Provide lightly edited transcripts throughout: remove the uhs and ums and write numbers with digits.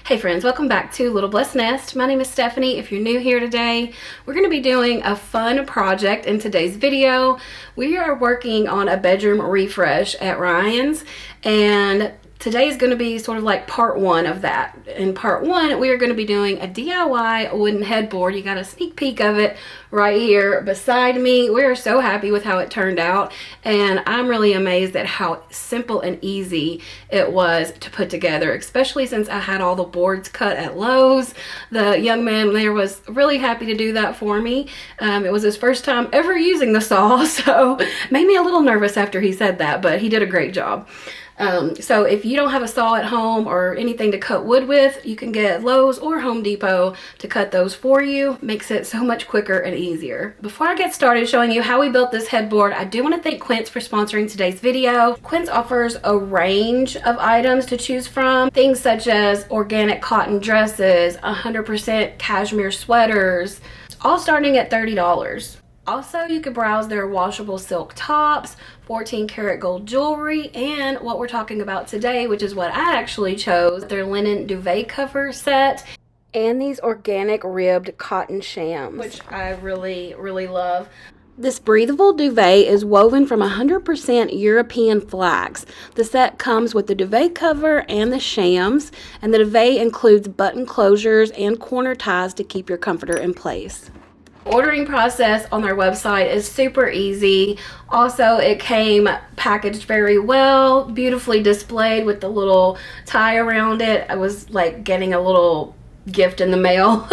Hey friends, welcome back to Little Blessed Nest. My name is Stephanie. If you're new here today, we're going to be doing a fun project in today's video. We are working on a bedroom refresh at Ryan's, and today is going to be sort of like part one of that. In part one, we are going to be doing a DIY wooden headboard. You got a sneak peek of it right here beside me. We are so happy with how it turned out, and I'm really amazed at how simple and easy it was to put together, especially since I had all the boards cut at Lowe's. The young man there was really happy to do that for me. It was his first time ever using the saw, so made me a little nervous after he said that, but he did a great job. So if you don't have a saw at home or anything to cut wood with, you can get Lowe's or Home Depot to cut those for you. Makes it so much quicker and easier. Before I get started showing you how we built this headboard, I do want to thank Quince for sponsoring today's video. Quince offers a range of items to choose from. Things such as organic cotton dresses, 100% cashmere sweaters, all starting at $30. Also, you could browse their washable silk tops, 14 karat gold jewelry, and what we're talking about today, which is what I actually chose, their linen duvet cover set, and these organic ribbed cotton shams, which I really, really love. This breathable duvet is woven from 100% European flax. The set comes with the duvet cover and the shams, and the duvet includes button closures and corner ties to keep your comforter in place. Ordering process on their website is super easy. Also, it came packaged very well, beautifully displayed with the little tie around it. I was like getting a little gift in the mail.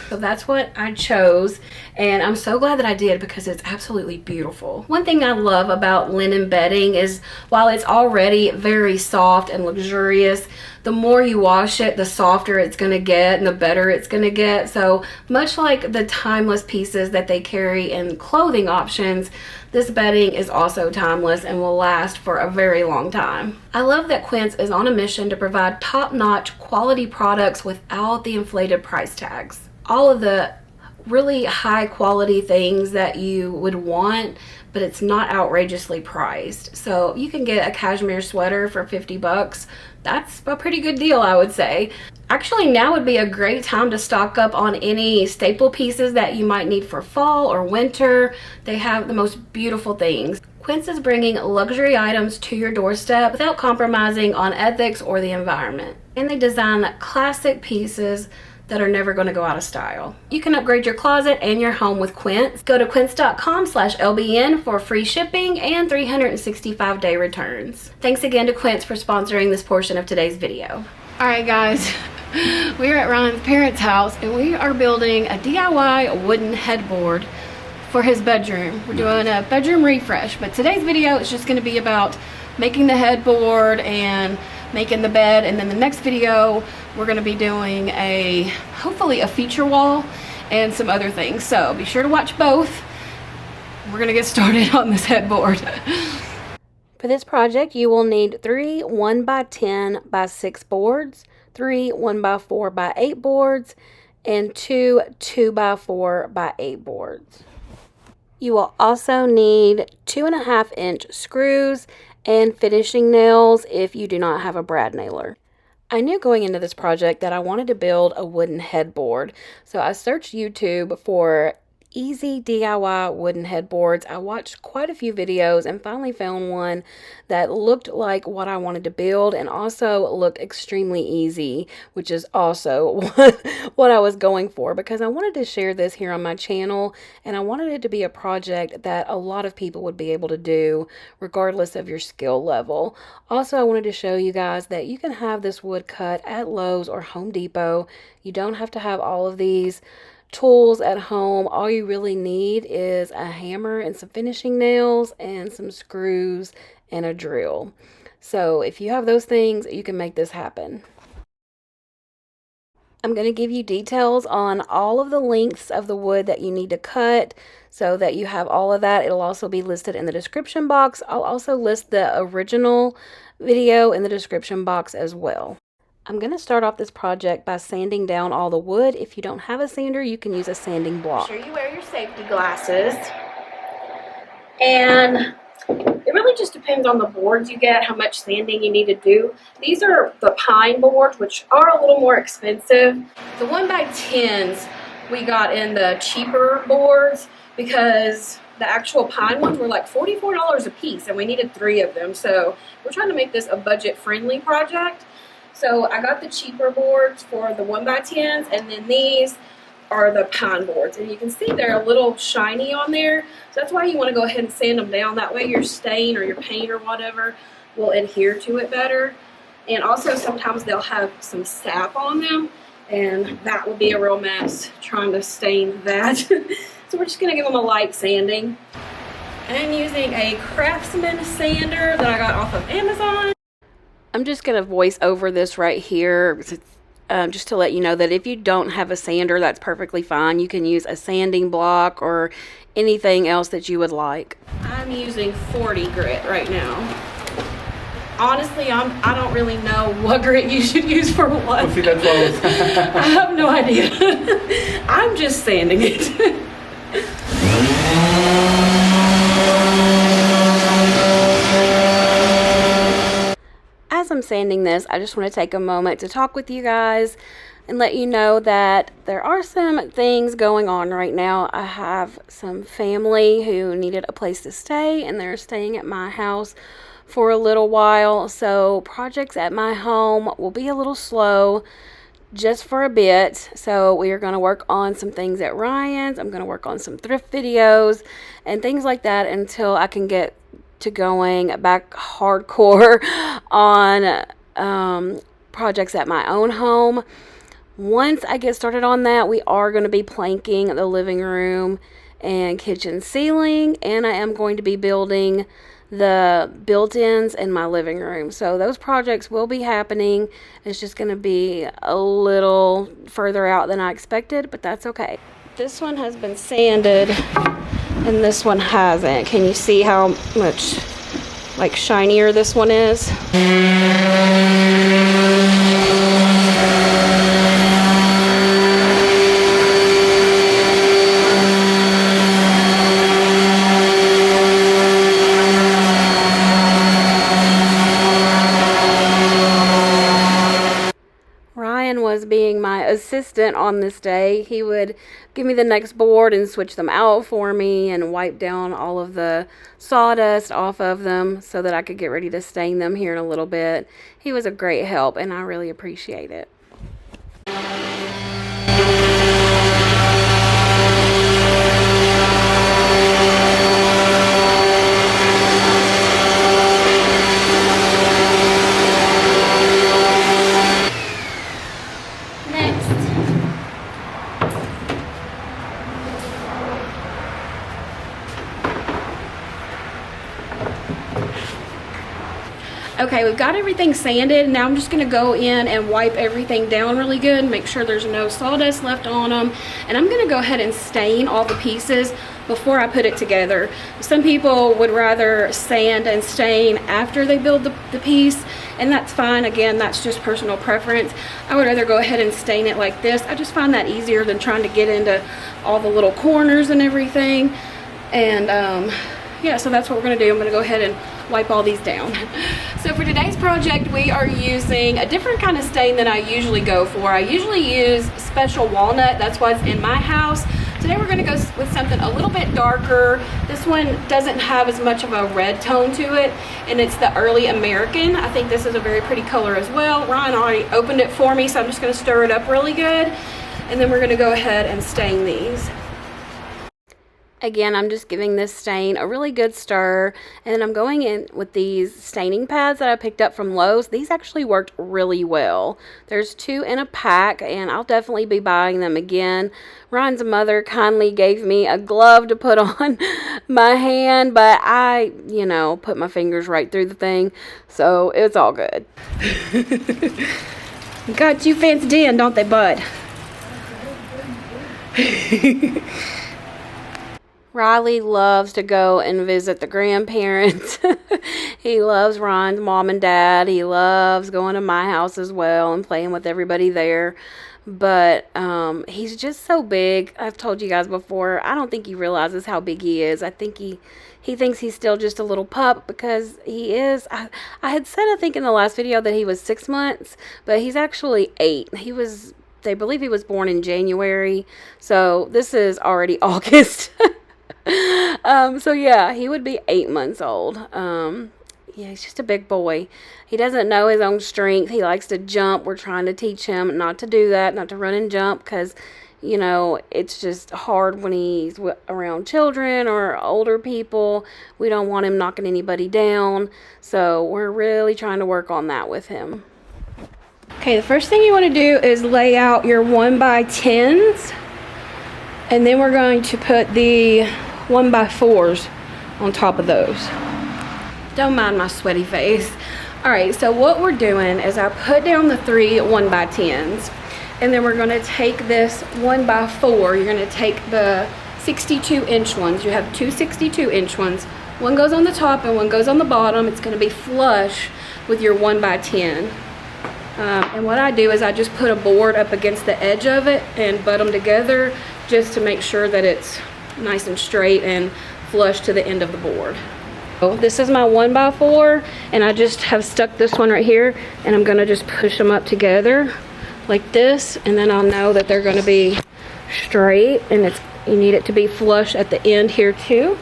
So that's what I chose, and I'm so glad that I did because it's absolutely beautiful. One thing I love about linen bedding is while it's already very soft and luxurious, the more you wash it, the softer it's going to get and the better it's going to get. So much like the timeless pieces that they carry in clothing options, this bedding is also timeless and will last for a very long time. I love that Quince is on a mission to provide top-notch quality products without the inflated price tags. All of the really high quality things that you would want, but it's not outrageously priced. So you can get a cashmere sweater for 50 bucks. That's a pretty good deal, I would say. Actually, now would be a great time to stock up on any staple pieces that you might need for fall or winter. They have the most beautiful things. Quince is bringing luxury items to your doorstep without compromising on ethics or the environment. And they design classic pieces that are never going to go out of style. You can upgrade your closet and your home with Quince. Go to quince.com/LBN for free shipping and 365-day returns. Thanks again to Quince for sponsoring this portion of today's video. Alright guys, we are at Ryan's parents' house and we are building a DIY wooden headboard for his bedroom. We're doing a bedroom refresh, but today's video is just going to be about making the headboard and making the bed, and then the next video we're going to be doing hopefully a feature wall and some other things, so be sure to watch both. We're going to get started on this headboard. For this project you will need 3 1x10 by 6 boards, 3 1x4 by 8 boards, and 2 2x4 by 8 boards. You will also need 2.5-inch screws and finishing nails if you do not have a brad nailer. I knew going into this project that I wanted to build a wooden headboard, so I searched YouTube for easy DIY wooden headboards. I watched quite a few videos and finally found one that looked like what I wanted to build and also looked extremely easy, which is also what I was going for, because I wanted to share this here on my channel and I wanted it to be a project that a lot of people would be able to do regardless of your skill level. Also, I wanted to show you guys that you can have this wood cut at Lowe's or Home Depot. You don't have to have all of these tools at home. All you really need is a hammer and some finishing nails and some screws and a drill. So if you have those things, you can make this happen. I'm going to give you details on all of the lengths of the wood that you need to cut so that you have all of that. It'll also be listed in the description box. I'll also list the original video in the description box as well. I'm going to start off this project by sanding down all the wood. If you don't have a sander, you can use a sanding block. Make sure you wear your safety glasses. And it really just depends on the boards you get, how much sanding you need to do. These are the pine boards, which are a little more expensive. The 1x10s we got in the cheaper boards because the actual pine ones were like $44 a piece, and we needed 3 of them. So we're trying to make this a budget-friendly project. So I got the cheaper boards for the 1x10s, and then these are the pine boards. And you can see they're a little shiny on there. So that's why you want to go ahead and sand them down. That way your stain or your paint or whatever will adhere to it better. And also sometimes they'll have some sap on them, and that would be a real mess trying to stain that. So we're just going to give them a light sanding. I'm using a Craftsman sander that I got off of Amazon. I'm just going to voice over this right here just to let you know that if you don't have a sander, that's perfectly fine. You can use a sanding block or anything else that you would like. I'm using 40 grit right now. Honestly, I don't really know what grit you should use for what. We'll see, that's what I have no idea. I'm just sanding it. As I'm sanding this, I just want to take a moment to talk with you guys and let you know that there are some things going on right now. I have some family who needed a place to stay, and they're staying at my house for a little while. So projects at my home will be a little slow just for a bit. So we are going to work on some things at Ryan's. I'm going to work on some thrift videos and things like that until I can get to going back hardcore on projects at my own home. Once I get started on that, we are going to be planking the living room and kitchen ceiling, and I am going to be building the built-ins in my living room. So those projects will be happening. It's just going to be a little further out than I expected, but that's okay. This one has been sanded and this one hasn't. Can you see how much like shinier this one is? Was being my assistant on this day. He would give me the next board and switch them out for me and wipe down all of the sawdust off of them so that I could get ready to stain them here in a little bit. He was a great help, and I really appreciate it. Okay, we've got everything sanded. Now I'm just going to go in and wipe everything down really good, make sure there's no sawdust left on them. And I'm going to go ahead and stain all the pieces before I put it together. Some people would rather sand and stain after they build the piece, and that's fine. Again, that's just personal preference. I would rather go ahead and stain it like this. I just find that easier than trying to get into all the little corners and everything. And yeah, so that's what we're going to do. I'm going to go ahead and wipe all these down. So for today's project, we are using a different kind of stain than I usually go for. I usually use special walnut. That's what's in my house. Today we're going to go with something a little bit darker. This one doesn't have as much of a red tone to it, and it's the Early American. I think this is a very pretty color as well. Ryan already opened it for me, so I'm just going to stir it up really good, and then we're going to go ahead and stain these. Again, I'm just giving this stain a really good stir, and then I'm going in with these staining pads that I picked up from Lowe's. These actually worked really well. There's 2 in a pack, and I'll definitely be buying them again. Ryan's mother kindly gave me a glove to put on my hand, but I, put my fingers right through the thing, so it's all good. Got you fenced in, don't they, bud? Riley loves to go and visit the grandparents. He loves Ryan's mom and dad. He loves going to my house as well and playing with everybody there. But he's just so big. I've told you guys before, I don't think he realizes how big he is. I think He thinks he's still just a little pup because he is. I had said, I think in the last video, that he was 6 months, but he's actually 8. They believe he was born in January, so this is already August. So yeah, he would be 8 months old. Yeah, he's just a big boy. He doesn't know his own strength. He likes to jump. We're trying to teach him not to do that, not to run and jump, because, you know, it's just hard when he's around children or older people. We don't want him knocking anybody down, so we're really trying to work on that with him. Okay, the first thing you want to do is lay out your 1x10s, and then we're going to put the 1x4s on top of those. Don't mind my sweaty face. All right, so what we're doing is I put down the 3 1x10s, and then we're going to take this 1x4. You're going to take the 62-inch ones. You have 2 62-inch ones. One goes on the top and one goes on the bottom. It's going to be flush with your 1x10. And what I do is I just put a board up against the edge of it and butt them together just to make sure that it's nice and straight and flush to the end of the board. So this is my 1x4, and I just have stuck this one right here, and I'm going to just push them up together like this, and then I'll know that they're going to be straight, and you need it to be flush at the end here too.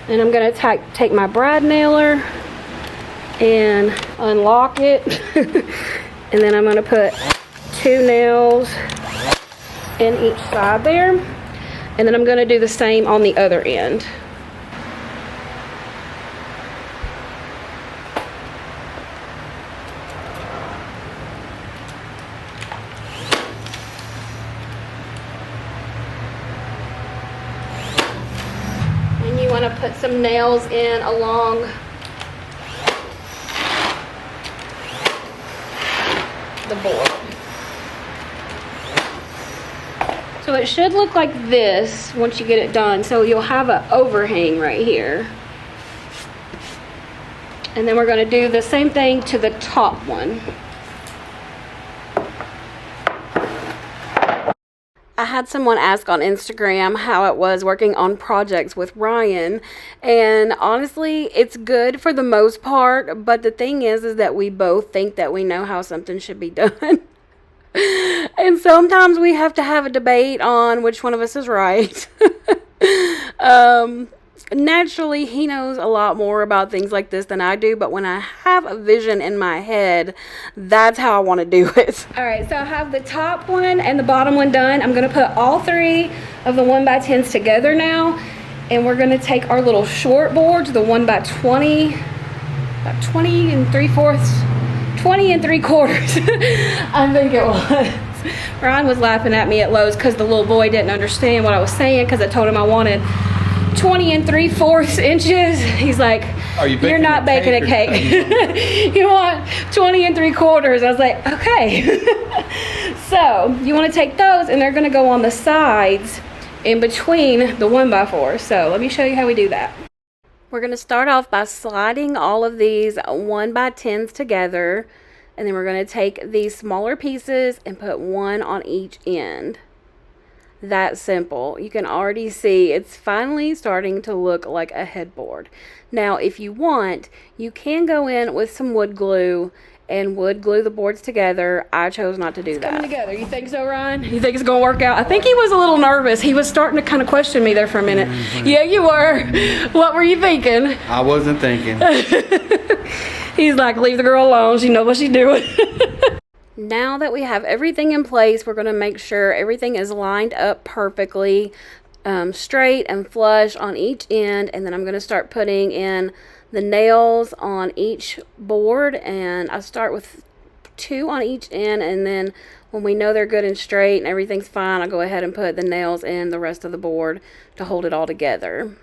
And I'm going to take my brad nailer and unlock it. And then I'm going to put 2 nails in each side there. And then I'm going to do the same on the other end. And you want to put some nails in along the board. So it should look like this once you get it done. So you'll have an overhang right here. And then we're going to do the same thing to the top one. I had someone ask on Instagram how it was working on projects with Ryan, and honestly, it's good for the most part, but the thing is that we both think that we know how something should be done. And sometimes we have to have a debate on which one of us is right. Naturally, he knows a lot more about things like this than I do, but when I have a vision in my head, that's how I want to do it. All right, so I have the top one and the bottom one done. I'm going to put all 3 of the 1x10s together now, and we're going to take our little short boards, the 1x20, about 20 3/4, 20 3/4, I think it was. Ryan was laughing at me at Lowe's because the little boy didn't understand what I was saying, because I told him I wanted 20 3/4 inches. He's like, you're not baking a cake. You want 20 3/4. I was like, okay. So you want to take those, and they're going to go on the sides in between the 1x4. So let me show you how we do that. We're going to start off by sliding all of these 1x10s together, and then we're going to take these smaller pieces and put one on each end. That simple. You can already see it's finally starting to look like a headboard. Now, if you want, you can go in with some wood glue and wood glue the boards together. I chose not to do that. Coming together. You think so, Ryan? You think it's gonna work out? I think he was a little nervous. He was starting to kind of question me there for a minute. Yeah, you were. What were you thinking? I wasn't thinking. He's like, leave the girl alone. She knows what she's doing. Now that we have everything in place, we're going to make sure everything is lined up perfectly, straight and flush on each end. And then I'm going to start putting in the nails on each board. And I start with 2 on each end. And then when we know they're good and straight and everything's fine, I'll go ahead and put the nails in the rest of the board to hold it all together.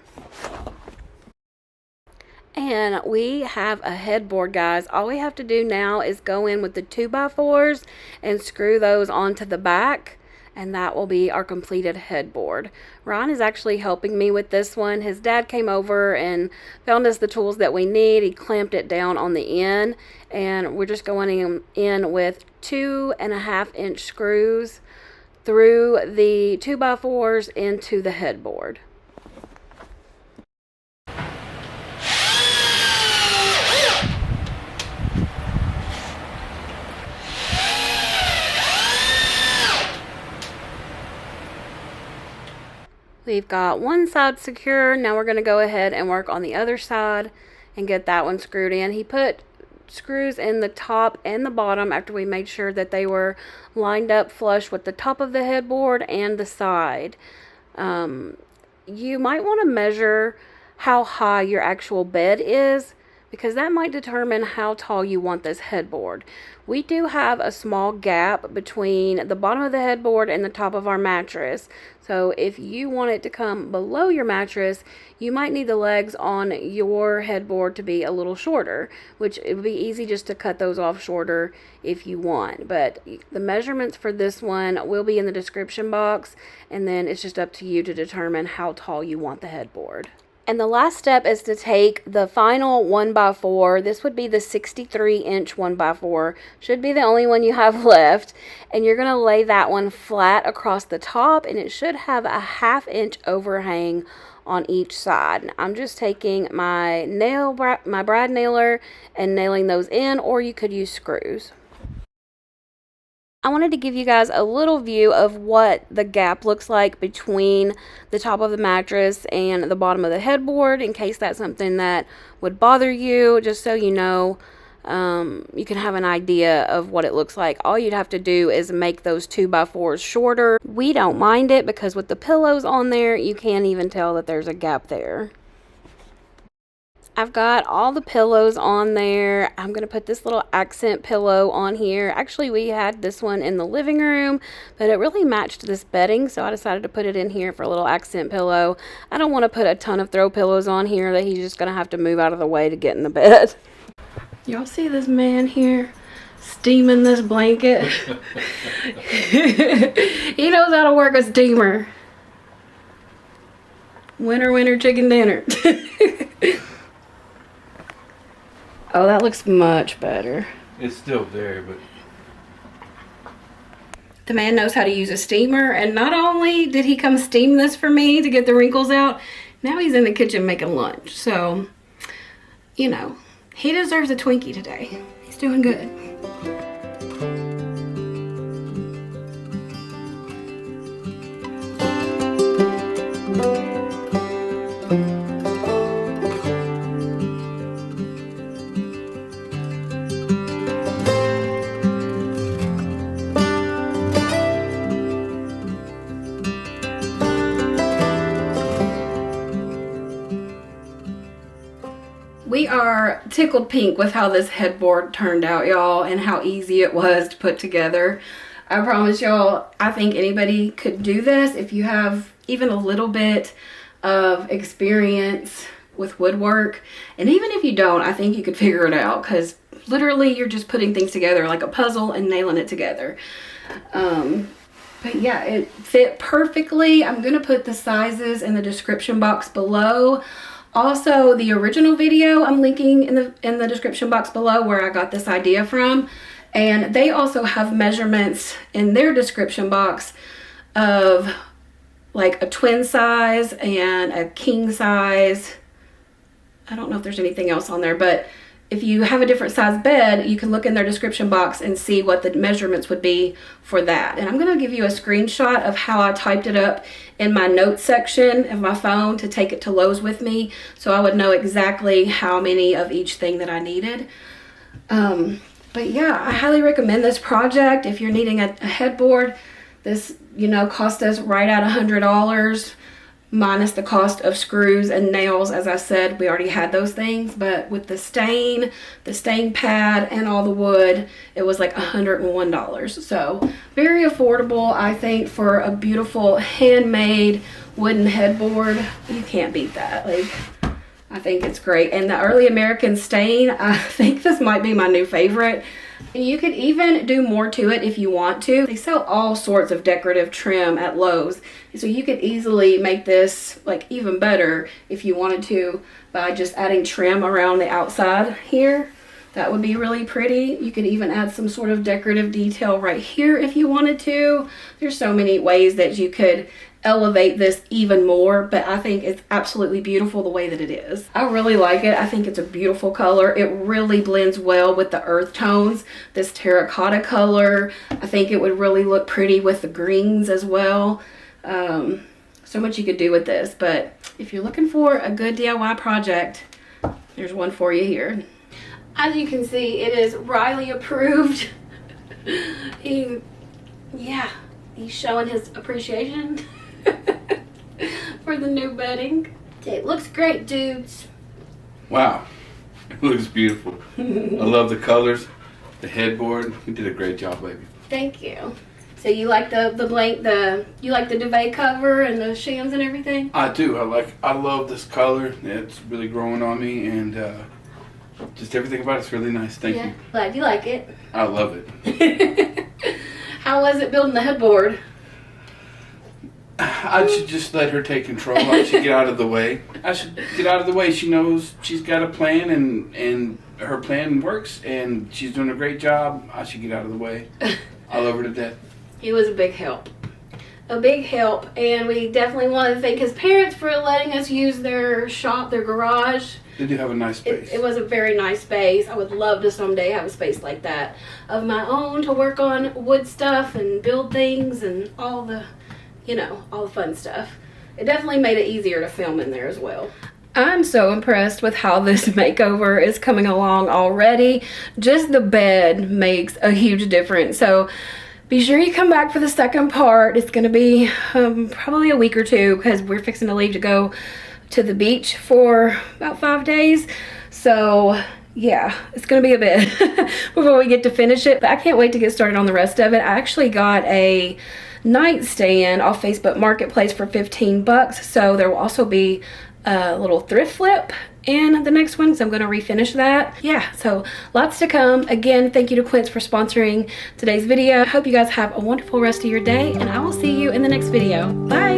And we have a headboard, guys. All we have to do now is go in with the 2x4s and screw those onto the back, and that will be our completed headboard. Ron is actually helping me with this one. His dad came over and found us the tools that we need. He clamped it down on the end, and we're just going in with 2.5-inch screws through the 2x4s into the headboard. We've got one side secure. Now we're going to go ahead and work on the other side and get that one screwed in. He put screws in the top and the bottom after we made sure that they were lined up flush with the top of the headboard and the side. You might want to measure how high your actual bed is, because that might determine how tall you want this headboard. We do have a small gap between the bottom of the headboard and the top of our mattress. So if you want it to come below your mattress, you might need the legs on your headboard to be a little shorter, which it would be easy just to cut those off shorter if you want. But the measurements for this one will be in the description box, and then it's just up to you to determine how tall you want the headboard. And the last step is to take the final 1x4. This would be the 63-inch 1x4. Should be the only one you have left. And you're going to lay that one flat across the top, and it should have a 1/2 inch overhang on each side. I'm just taking my brad nailer and nailing those in, or you could use screws. I wanted to give you guys a little view of what the gap looks like between the top of the mattress and the bottom of the headboard, in case that's something that would bother you, just so you know. You can have an idea of what it looks like. All you'd have to do is make those 2x4s shorter. We don't mind it because with the pillows on there, you can't even tell that there's a gap there. I've got all the pillows on there. I'm going to put this little accent pillow on here. Actually, we had this one in the living room, but it really matched this bedding, so I decided to put it in here for a little accent pillow. I don't want to put a ton of throw pillows on here that he's just going to have to move out of the way to get in the bed. Y'all see this man here steaming this blanket? He knows how to work a steamer. Winner, winner, chicken dinner. Oh, that looks much better. It's still there, but... The man knows how to use a steamer, and not only did he come steam this for me to get the wrinkles out, now he's in the kitchen making lunch. So, you know, he deserves a Twinkie today. He's doing good. We are tickled pink with how this headboard turned out, y'all, and how easy it was to put together. I promise y'all, I think anybody could do this if you have even a little bit of experience with woodwork. And even if you don't, I think you could figure it out, because literally you're just putting things together like a puzzle and nailing it together. But yeah, it fit perfectly. I'm going to put the sizes in the description box below. Also, the original video I'm linking in the description box below, where I got this idea from. And they also have measurements in their description box of like a twin size and a king size. I don't know if there's anything else on there, but if you have a different size bed, you can look in their description box and see what the measurements would be for that. And I'm going to give you a screenshot of how I typed it up in my notes section of my phone to take it to Lowe's with me, so I would know exactly how many of each thing that I needed. But yeah, I highly recommend this project if you're needing a headboard. This, you know, cost us right at $100. Minus the cost of screws and nails. As I said, we already had those things, but with the stain pad, and all the wood, it was like $101. So very affordable, I think, for a beautiful handmade wooden headboard. You can't beat that. Like, I think it's great. And the early American stain, I think this might be my new favorite. And you could even do more to it if you want to. They sell all sorts of decorative trim at Lowe's. So you could easily make this like even better if you wanted to by just adding trim around the outside here. That would be really pretty. You could even add some sort of decorative detail right here if you wanted to. There's so many ways that you could elevate this even more, but I think it's absolutely beautiful the way that it is. I really like it. I think it's a beautiful color. It really blends well with the earth tones. This terracotta color, I think it would really look pretty with the greens as well. So so much you could do with this. But if you're looking for a good DIY project, there's one for you here. As you can see, it is Riley approved. He's showing his appreciation for the new bedding. It looks great, dudes. Wow, it looks beautiful. I love the colors, the headboard. You did a great job, baby. Thank you. So you like the duvet cover and the shams and everything? I do. I love this color. It's really growing on me, and just everything about it's really nice. Thank you. Glad you like it. I love it. How was it building the headboard? I should just let her take control. I should get out of the way. I should get out of the way. She knows she's got a plan, and her plan works, and she's doing a great job. I should get out of the way. I love her to death. He was a big help. A big help, and we definitely want to thank his parents for letting us use their shop, their garage. They do have a nice space. It was a very nice space. I would love to someday have a space like that of my own to work on wood stuff and build things and all the fun stuff. It definitely made it easier to film in there as well. I'm so impressed with how this makeover is coming along already. Just the bed makes a huge difference. So be sure you come back for the second part. It's going to be probably a week or two because we're fixing to leave to go to the beach for about 5 days. So yeah, it's going to be a bit before we get to finish it. But I can't wait to get started on the rest of it. I actually got a nightstand off Facebook Marketplace for 15 bucks. So there will also be a little thrift flip in the next one, so I'm going to refinish that. Yeah, so lots to come. Again, thank you to Quince for sponsoring today's video. I hope you guys have a wonderful rest of your day, and I will see you in the next video. Bye.